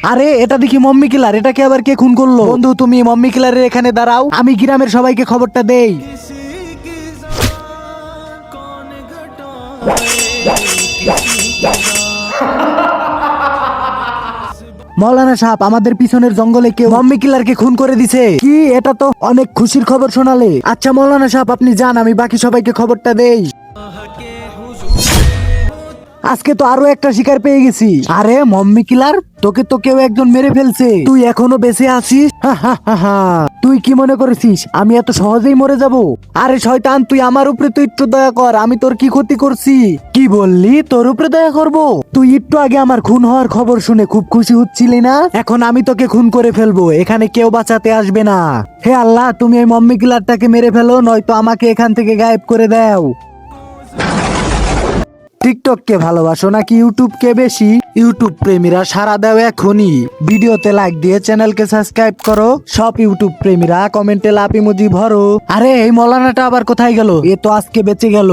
আরে এটা দেখি মম্মি কিলার, এটাকে আবার কে খুন করলো? বন্ধু তুমি মম্মি কিলারের এখানে দাঁড়াও, আমি গ্রামের সবাইকে খবরটা দেই। মৌলানা সাহেব, আমাদের পিছনের জঙ্গলে কেউ মম্মি কিলারকে খুন করে দিছে। কি, এটা তো অনেক খুশির খবর শোনালে। আচ্ছা মৌলানা সাহেব আপনি যান, আমি বাকি সবাইকে খবরটা দেই। আজকে তো আরো একটা শিকার পেয়ে গেছি। আরে মম্মি কিলার, তোকে তো কেউ একজন মেরে ফেলছে, তুই এখনো বেঁচে আছিস। হা হা হা হা। তুই কি মনে করেছিস আমি এত সহজেই মরে যাব? আরে শয়তান, তুই আমার উপরে তো একটু দয়া কর, আমি তোর কি ক্ষতি করছি? কি বললি তোর উপরে দয়া করব? তুই একটু আগে আমার খুন হওয়ার খবর শুনে খুব খুশি হচ্ছিলি না? এখন আমি তোকে খুন করে ফেলবো, এখানে কেউ বাঁচাতে আসবে না। হে আল্লাহ, তুমি এই মম্মি কিলারটাকে মেরে ফেলো, নয়তো আমাকে এখান থেকে গায়েব করে দাও। টিকটক কে ভালোবাসো নাকি ইউটিউব কে বেশি? ইউটিউব প্রেমীরা সারা দাও এখনই, ভিডিওতে লাইক দিয়ে চ্যানেলকে সাবস্ক্রাইব করো। সব ইউটিউব প্রেমীরা কমেন্টে লাভ ইমোজি ভরো। আরে এই মৌলানাটা আবার কোথায় গেল? এ তো আজকে বেঁচে গেল।